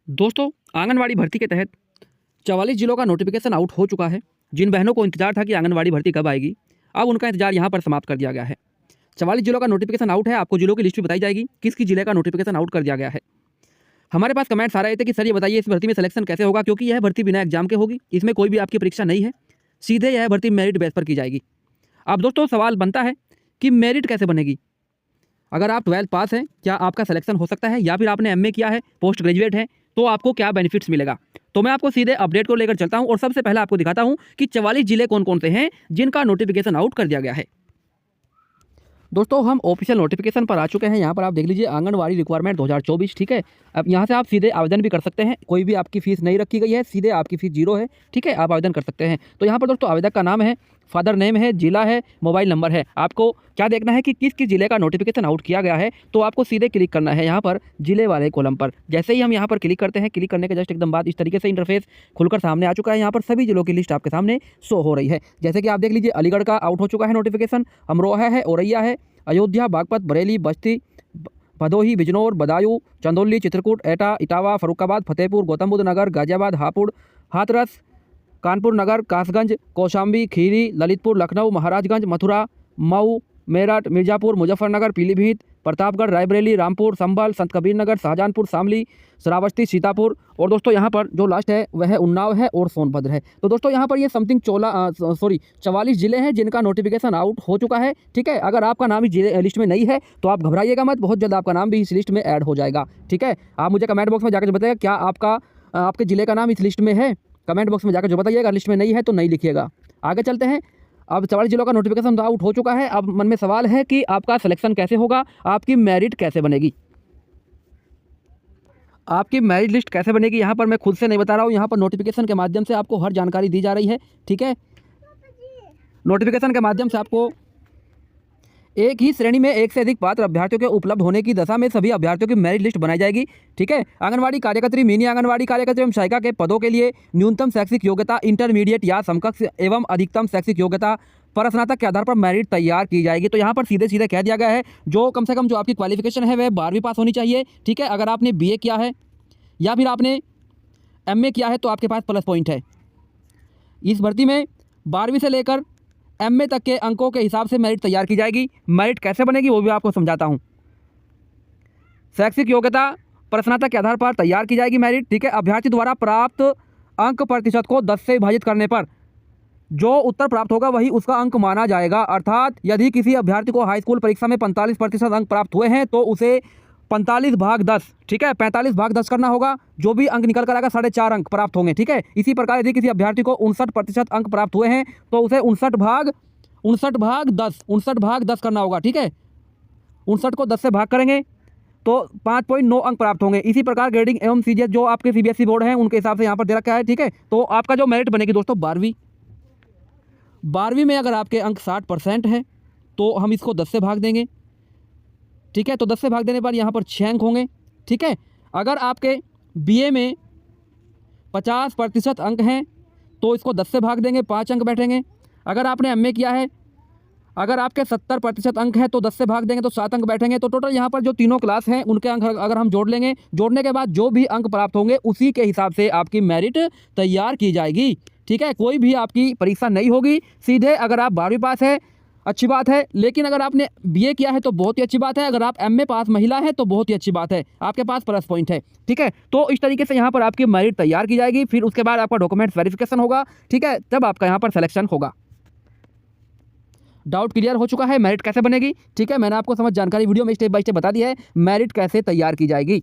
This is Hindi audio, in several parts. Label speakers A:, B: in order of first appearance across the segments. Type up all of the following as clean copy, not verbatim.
A: दोस्तों, आंगनवाड़ी भर्ती के तहत 44 जिलों का नोटिफिकेशन आउट हो चुका है। जिन बहनों को इंतजार था कि आंगनवाड़ी भर्ती कब आएगी, अब उनका इंतजार यहाँ पर समाप्त कर दिया गया है। 44 जिलों का नोटिफिकेशन आउट है। आपको जिलों की लिस्ट भी बताई जाएगी, किस जिले का नोटिफिकेशन आउट कर दिया गया है। हमारे पास कमेंट्स आ रहे थे कि सर ये बताइए इस भर्ती में सिलेक्शन कैसे होगा, क्योंकि यह भर्ती बिना एग्जाम के होगी। इसमें कोई भी आपकी परीक्षा नहीं है, सीधे यह भर्ती मेरिट बेस पर की जाएगी। अब दोस्तों सवाल बनता है कि मेरिट कैसे बनेगी। अगर आप 12th पास हैं, क्या आपका सिलेक्शन हो सकता है, या फिर आपने एमए किया है, पोस्ट ग्रेजुएट है, तो आपको क्या बेनिफिट्स मिलेगा। तो मैं आपको सीधे अपडेट को लेकर चलता हूं और सबसे पहले आपको दिखाता हूं कि 44 जिले कौन कौन से हैं जिनका नोटिफिकेशन आउट कर दिया गया है। दोस्तों हम ऑफिशियल नोटिफिकेशन पर आ चुके हैं। यहाँ पर आप देख लीजिए आंगनवाड़ी रिक्वायरमेंट 2024, ठीक है। अब यहाँ से आप सीधे आवेदन भी कर सकते हैं। कोई भी आपकी फीस नहीं रखी गई है, सीधे आपकी फीस 0 है, ठीक है। आप आवेदन कर सकते हैं। तो यहाँ पर दोस्तों आवेदक का नाम है, फादर नेम है, जिला है, मोबाइल नंबर है। आपको क्या देखना है कि किस जिले का नोटिफिकेशन आउट किया गया है, तो आपको सीधे क्लिक करना है यहाँ पर जिले वाले कॉलम पर। जैसे ही हम यहाँ पर क्लिक करते हैं, क्लिक करने के जस्ट एकदम बाद इस तरीके से इंटरफेस खुलकर सामने आ चुका है। यहाँ पर सभी जिलों की लिस्ट आपके सामने शो हो रही है। जैसे कि आप देख लीजिए अलीगढ़ का आउट हो चुका है नोटिफिकेशन, अमरोहा है, औरैया है, अयोध्या, बागपत, बरेली, बस्ती, भदोही, बिजनौर, बदायूं, चंदौली, चित्रकूट, एटा, इटावा, फरुखाबाद, फतेहपुर, गौतम बुद्ध नगर, गाजियाबाद, हापुड़, हाथरस, कानपुर नगर, कासगंज, कौशाम्बी, खीरी, ललितपुर, लखनऊ, महाराजगंज, मथुरा, मऊ, मेरठ, मिर्जापुर, मुजफ्फरनगर, पीलीभीत, प्रतापगढ़, रायबरेली, रामपुर, संभल, संत कबीर नगर, शाहजहांपुर, शामली, श्रावस्ती, सीतापुर, और दोस्तों यहाँ पर जो लास्ट है वह उन्नाव है और सोनभद्र है। तो दोस्तों यहाँ पर ये समथिंग 44 जिले हैं जिनका नोटिफिकेशन आउट हो चुका है, ठीक है। अगर आपका नाम इस लिस्ट में नहीं है तो आप घबराइएगा मत, बहुत जल्द आपका नाम भी इस लिस्ट में ऐड हो जाएगा, ठीक है। आप मुझे कमेंट बॉक्स में जाकर बताइएगा क्या आपके जिले का नाम इस लिस्ट में है। कमेंट बॉक्स में जाकर जो बताइएगा, लिस्ट में नहीं है तो नहीं लिखिएगा। आगे चलते हैं। अब 44 जिलों का नोटिफिकेशन तो आउट हो चुका है। अब मन में सवाल है कि आपका सिलेक्शन कैसे होगा, आपकी मेरिट कैसे बनेगी, आपकी मेरिट लिस्ट कैसे बनेगी। यहाँ पर मैं खुद से नहीं बता रहा हूँ, यहाँ पर नोटिफिकेशन के माध्यम से आपको हर जानकारी दी जा रही है, ठीक है। नोटिफिकेशन के माध्यम से आपको एक ही श्रेणी में एक से अधिक पात्र अभ्यर्थियों के उपलब्ध होने की दशा में सभी अभ्यर्थियों की मेरिट लिस्ट बनाई जाएगी, ठीक है। आंगनवाड़ी कार्यकर्त्री, मिनी आंगनवाड़ी कार्यकर्त्री एवं सहायिका के पदों के लिए न्यूनतम शैक्षिक योग्यता इंटरमीडिएट या समकक्ष एवं अधिकतम शैक्षिक योग्यता पर स्नातक के आधार पर मेरिट तैयार की जाएगी। तो यहाँ पर सीधे सीधे कह दिया गया है, जो कम से कम जो आपकी क्वालिफिकेशन है वह 12वीं पास होनी चाहिए, ठीक है। अगर आपने BA किया है या फिर आपने MA किया है तो आपके पास प्लस पॉइंट है। इस भर्ती में 12वीं से लेकर MA तक के अंकों के हिसाब से मेरिट तैयार की जाएगी। मेरिट कैसे बनेगी वो भी आपको समझाता हूँ। शैक्षिक योग्यता प्रश्नातक के आधार पर तैयार की जाएगी मेरिट, ठीक है। अभ्यर्थी द्वारा प्राप्त अंक प्रतिशत को 10 से विभाजित करने पर जो उत्तर प्राप्त होगा वही उसका अंक माना जाएगा। अर्थात यदि किसी अभ्यर्थी को हाई स्कूल परीक्षा में 45% अंक प्राप्त हुए हैं तो उसे 45/10, ठीक है, 45/10 करना होगा। जो भी अंक निकल कर आएगा 4.5 अंक प्राप्त होंगे, ठीक है। इसी प्रकार यदि किसी अभ्यर्थी को 59% अंक प्राप्त हुए हैं तो उसे 59/10 करना होगा, ठीक है। 59 को 10 से भाग करेंगे तो 5.9 अंक प्राप्त होंगे। इसी प्रकार ग्रेडिंग एवं CGS जो आपके CBSE बोर्ड हैं उनके हिसाब से यहाँ पर दे रखा है, ठीक है। तो आपका जो मेरिट बनेगी दोस्तों 12वीं में अगर आपके अंक 60% है तो हम इसको 10 से भाग देंगे, ठीक है। तो 10 से भाग देने पर यहाँ पर 6 अंक होंगे, ठीक है। अगर आपके BA में 50% अंक हैं तो इसको 10 से भाग देंगे, 5 अंक बैठेंगे। अगर आपने MA किया है, अगर आपके 70% अंक हैं तो 10 से भाग देंगे तो 7 अंक बैठेंगे। तो टोटल यहाँ पर जो तीनों क्लास हैं उनके अंक अगर हम जोड़ लेंगे, जोड़ने के बाद जो भी अंक प्राप्त होंगे उसी के हिसाब से आपकी मेरिट तैयार की जाएगी, ठीक है। कोई भी आपकी परीक्षा नहीं होगी, सीधे अगर आप 12वीं पास है अच्छी बात है, लेकिन अगर आपने BA किया है तो बहुत ही अच्छी बात है। अगर आप MA पास महिला है तो बहुत ही अच्छी बात है, आपके पास प्लस पॉइंट है, ठीक है। तो इस तरीके से यहाँ पर आपकी मेरिट तैयार की जाएगी। फिर उसके बाद आपका डॉक्यूमेंट्स वेरिफिकेशन होगा, ठीक है, तब आपका यहाँ पर सिलेक्शन होगा। डाउट क्लियर हो चुका है मेरिट कैसे बनेगी, ठीक है। मैंने आपको समझ जानकारी वीडियो में स्टेप बाय स्टेप बता दी है मेरिट कैसे तैयार की जाएगी।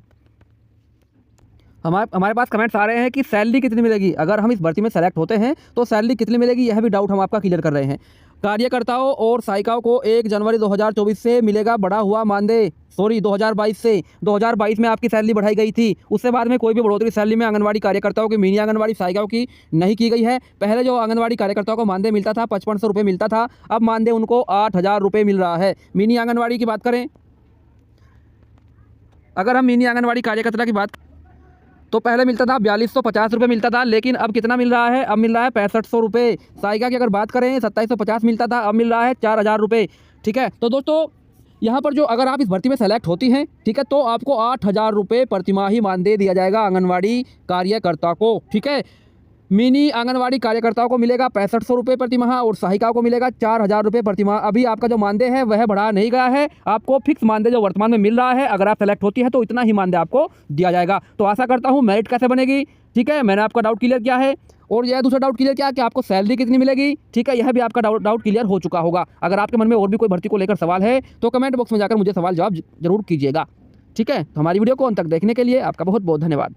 A: हमारे पास कमेंट्स आ रहे हैं कि सैलरी कितनी मिलेगी, अगर हम इस भर्ती में सेलेक्ट होते हैं तो सैलरी कितनी मिलेगी, यह भी डाउट हम आपका क्लियर कर रहे हैं। कार्यकर्ताओं और सहायिकाओं को 1 जनवरी 2024 से मिलेगा बढ़ा हुआ मानदेय। 2022 से 2022 में आपकी सैलरी बढ़ाई गई थी, उससे बाद में कोई भी बढ़ोतरी सैलरी में आंगनवाड़ी कार्यकर्ताओं की, मिनी आंगनवाड़ी सहायिकाओं की नहीं की गई है। पहले जो आंगनवाड़ी कार्यकर्ताओं को मानदेय मिलता था 5500 रुपये मिलता था, अब मानदेय उनको 8000 रुपये मिल रहा है। मिनी आंगनवाड़ी की बात करें, अगर हम मिनी आंगनवाड़ी कार्यकर्ता की बात तो पहले मिलता था 4250 रुपये मिलता था, लेकिन अब कितना मिल रहा है, अब मिल रहा है 6500 रुपये। सहायिका की अगर बात करें 2750 मिलता था, अब मिल रहा है 4000 रुपये, ठीक है। तो दोस्तों यहाँ पर जो अगर आप इस भर्ती में सेलेक्ट होती हैं, ठीक है, तो आपको 8,000 रुपये प्रतिमाही मानदेय दिया जाएगा आंगनवाड़ी कार्यकर्ता को। ठीक है, मिनी आंगनवाड़ी कार्यकर्ताओं को मिलेगा 6500 रुपये प्रतिमाह और सहायिकाओं को मिलेगा 4,000 रुपये प्रतिमाह। अभी आपका जो मानदेय है वह बढ़ाया नहीं गया है, आपको फिक्स मानदेय जो वर्तमान में मिल रहा है, अगर आप सेलेक्ट होती है तो इतना ही मानदेय आपको दिया जाएगा। तो आशा करता हूँ मेरिट कैसे बनेगी, ठीक है, मैंने आपका डाउट क्लियर किया है। और यह दूसरा डाउट क्लियर किया कि आपको सैलरी कितनी मिलेगी, ठीक है, यह भी आपका डाउट क्लियर हो चुका होगा। अगर आपके मन में और भी कोई भर्ती को लेकर सवाल है तो कमेंट बॉक्स में जाकर मुझे सवाल जवाब जरूर कीजिएगा। ठीक है, तो हमारी वीडियो को अंत तक देखने के लिए आपका बहुत बहुत धन्यवाद।